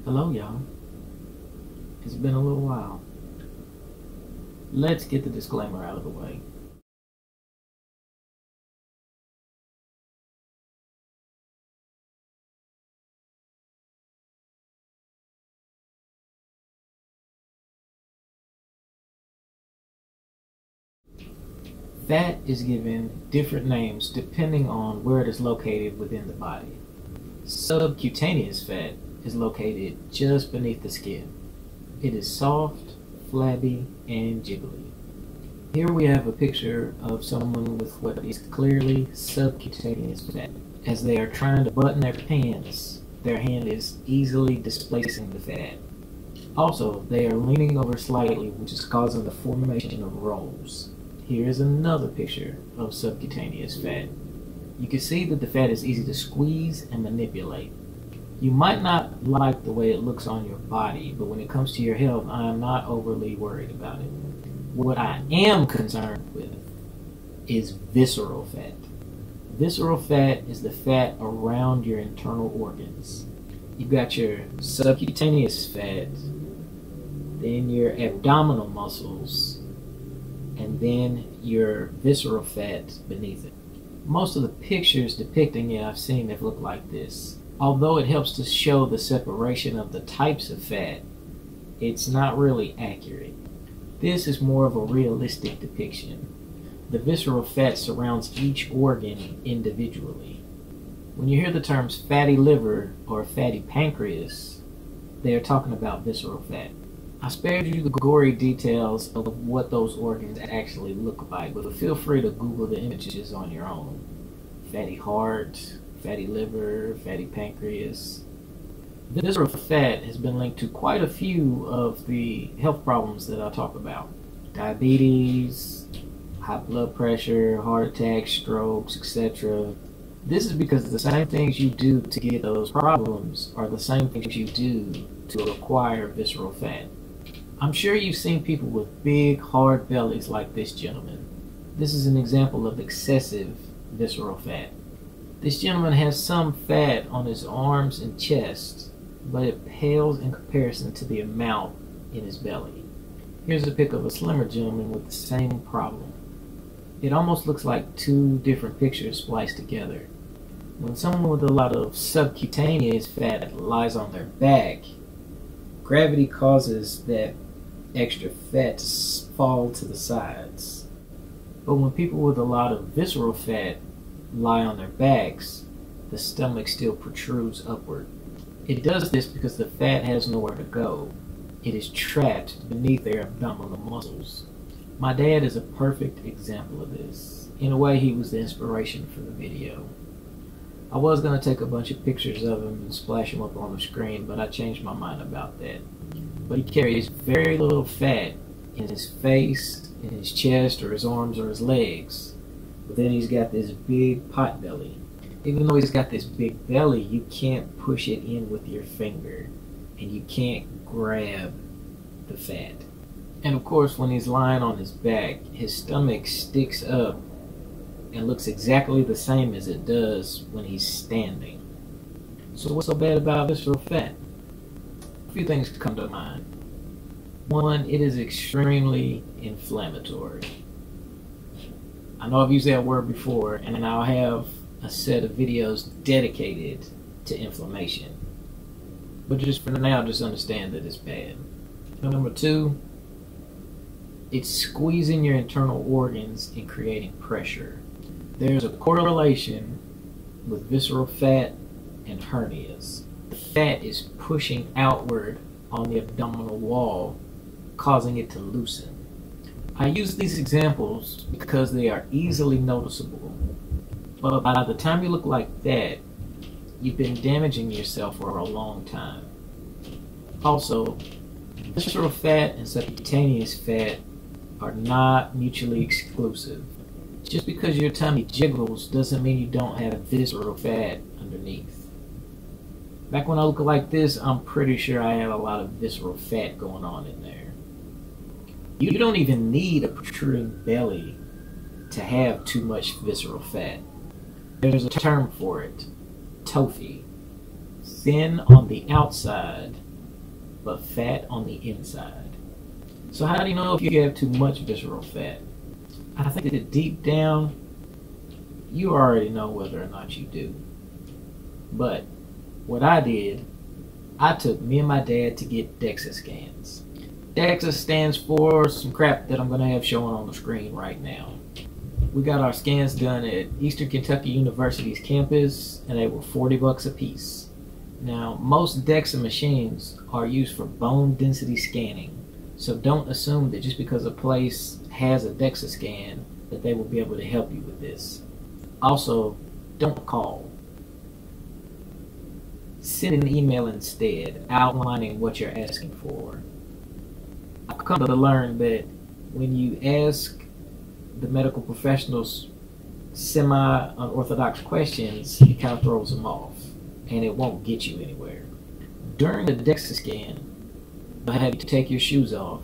Hello, y'all. It's been a little while. Let's get the disclaimer out of the way. Fat is given different names depending on where it is located within the body. Subcutaneous fat is located just beneath the skin. It is soft, flabby, and jiggly. Here we have a picture of someone with what is clearly subcutaneous fat. As they are trying to button their pants, their hand is easily displacing the fat. Also, they are leaning over slightly, which is causing the formation of rolls. Here is another picture of subcutaneous fat. You can see that the fat is easy to squeeze and manipulate. You might not like the way it looks on your body, but when it comes to your health, I am not overly worried about it. What I am concerned with is visceral fat. Visceral fat is the fat around your internal organs. You've got your subcutaneous fat, then your abdominal muscles, and then your visceral fat beneath it. Most of the pictures depicting it I've seen have looked like this. Although it helps to show the separation of the types of fat, it's not really accurate. This is more of a realistic depiction. The visceral fat surrounds each organ individually. When you hear the terms fatty liver or fatty pancreas, they are talking about visceral fat. I spared you the gory details of what those organs actually look like, but feel free to Google the images on your own. Fatty heart, fatty liver, fatty pancreas. Visceral fat has been linked to quite a few of the health problems that I talk about. Diabetes, high blood pressure, heart attacks, strokes, etc. This is because the same things you do to get those problems are the same things you do to acquire visceral fat. I'm sure you've seen people with big, hard bellies like this gentleman. This is an example of excessive visceral fat. This gentleman has some fat on his arms and chest, but it pales in comparison to the amount in his belly. Here's a pic of a slimmer gentleman with the same problem. It almost looks like two different pictures spliced together. When someone with a lot of subcutaneous fat lies on their back, gravity causes that extra fat to fall to the sides. But when people with a lot of visceral fat lie on their backs, the stomach still protrudes upward. It does this because the fat has nowhere to go. It is trapped beneath their abdominal muscles. My dad is a perfect example of this. In a way, he was the inspiration for the video. I was going to take a bunch of pictures of him and splash them up on the screen, but I changed my mind about that. But he carries very little fat in his face, in his chest, or his arms, or his legs. But then he's got this big pot belly. Even though he's got this big belly, you can't push it in with your finger, and you can't grab the fat. And of course, when he's lying on his back, his stomach sticks up and looks exactly the same as it does when he's standing. So what's so bad about visceral fat? A few things come to mind. One, it is extremely inflammatory. I know I've used that word before, and I'll have a set of videos dedicated to inflammation. But just for now, just understand that it's bad. Number two, it's squeezing your internal organs and creating pressure. There's a correlation with visceral fat and hernias. The fat is pushing outward on the abdominal wall, causing it to loosen. I use these examples because they are easily noticeable. But by the time you look like that, you've been damaging yourself for a long time. Also, visceral fat and subcutaneous fat are not mutually exclusive. Just because your tummy jiggles doesn't mean you don't have visceral fat underneath. Back when I look like this, I'm pretty sure I had a lot of visceral fat going on in there. You don't even need a protruding belly to have too much visceral fat. There's a term for it, TOFI. Thin on the outside, but fat on the inside. So how do you know if you have too much visceral fat? I think that deep down, you already know whether or not you do. But what I did, I took me and my dad to get DEXA scans. DEXA stands for some crap that I'm going to have showing on the screen right now. We got our scans done at Eastern Kentucky University's campus, and they were $40 a piece. Now, most DEXA machines are used for bone density scanning, so don't assume that just because a place has a DEXA scan that they will be able to help you with this. Also, don't call. Send an email instead, outlining what you're asking for. I've come to learn that when you ask the medical professionals semi-unorthodox questions, it kind of throws them off, and it won't get you anywhere. During the DEXA scan, they'll have you take your shoes off,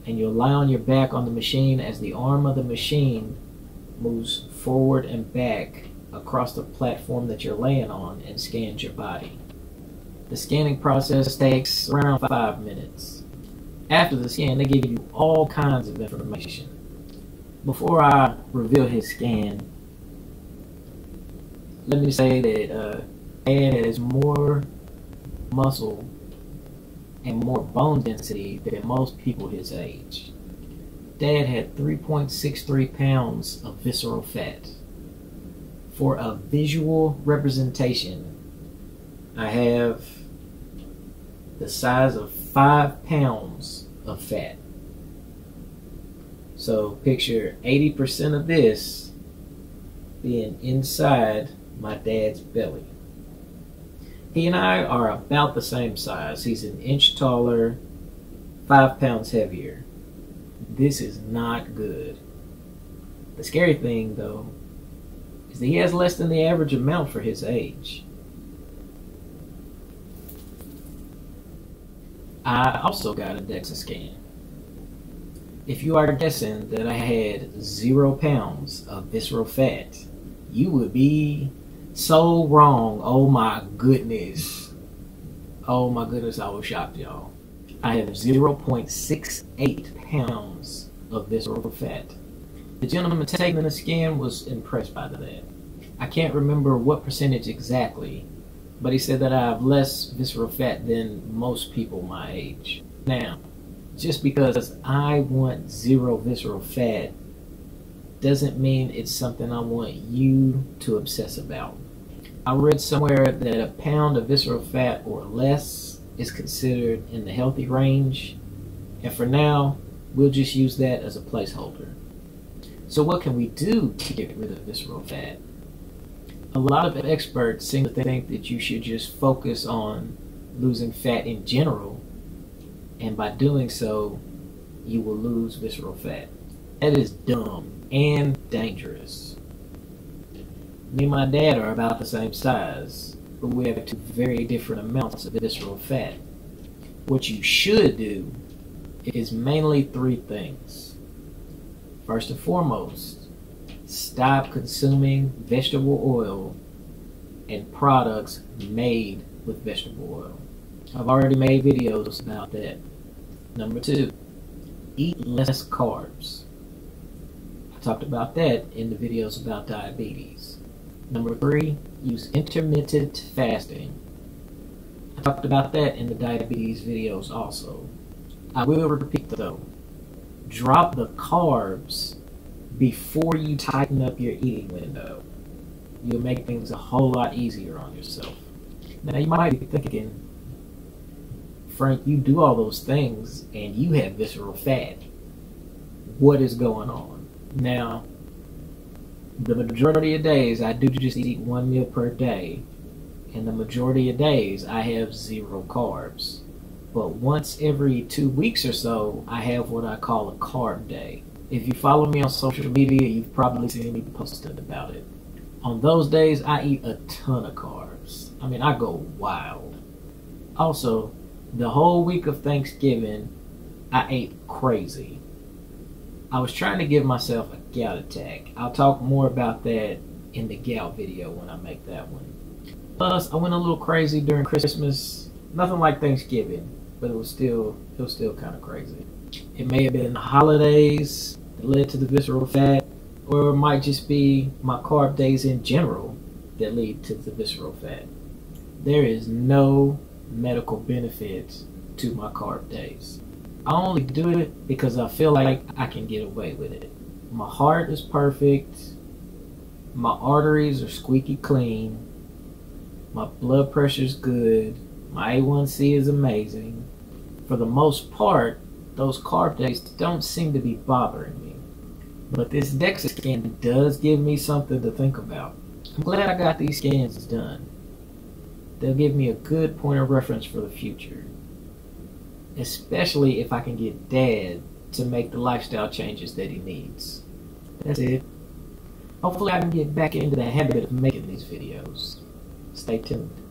and you'll lie on your back on the machine as the arm of the machine moves forward and back across the platform that you're laying on and scans your body. The scanning process takes around 5 minutes. After the scan, they give you all kinds of information. Before I reveal his scan, let me say that Dad has more muscle and more bone density than most people his age. Dad had 3.63 pounds of visceral fat. For a visual representation, I have the size of 5 pounds of fat. So picture 80% of this being inside my dad's belly. He and I are about the same size. He's an inch taller, 5 pounds heavier. This is not good. The scary thing, though, is that he has less than the average amount for his age. I also got a DEXA scan. If you are guessing that I had 0 pounds of visceral fat, you would be so wrong. Oh my goodness. Oh my goodness, I was shocked, y'all. I have 0.68 pounds of visceral fat. The gentleman taking the scan was impressed by that. I can't remember what percentage exactly, but he said that I have less visceral fat than most people my age. Now, just because I want 0 visceral fat doesn't mean it's something I want you to obsess about. I read somewhere that a pound of visceral fat or less is considered in the healthy range, and for now, we'll just use that as a placeholder. So what can we do to get rid of visceral fat? A lot of experts seem to think that you should just focus on losing fat in general, and by doing so, you will lose visceral fat. That is dumb and dangerous. Me and my dad are about the same size, but we have 2 very different amounts of visceral fat. What you should do is mainly 3 things. First and foremost, stop consuming vegetable oil and products made with vegetable oil. I've already made videos about that. Number 2, eat less carbs. I talked about that in the videos about diabetes. Number 3, use intermittent fasting. I talked about that in the diabetes videos also. I will repeat though, drop the carbs before you tighten up your eating window. You'll make things a whole lot easier on yourself. Now you might be thinking, Frank, you do all those things and you have visceral fat. What is going on? Now, the majority of days I do just eat 1 meal per day, and the majority of days I have 0 carbs. But once every 2 weeks or so, I have what I call a carb day. If you follow me on social media, you've probably seen me posted about it. On those days, I eat a ton of carbs. I mean, I go wild. Also, the whole week of Thanksgiving, I ate crazy. I was trying to give myself a gout attack. I'll talk more about that in the gout video when I make that one. Plus, I went a little crazy during Christmas. Nothing like Thanksgiving, but it was still kind of crazy. It may have been the holidays that led to the visceral fat, or it might just be my carb days in general that lead to the visceral fat. There is no medical benefits to my carb days. I only do it because I feel like I can get away with it. My heart is perfect. My arteries are squeaky clean. My blood pressure is good. My A1C is amazing. For the most part, those carb days don't seem to be bothering me. But this DEXA scan does give me something to think about. I'm glad I got these scans done. They'll give me a good point of reference for the future. Especially if I can get Dad to make the lifestyle changes that he needs. That's it. Hopefully I can get back into the habit of making these videos. Stay tuned.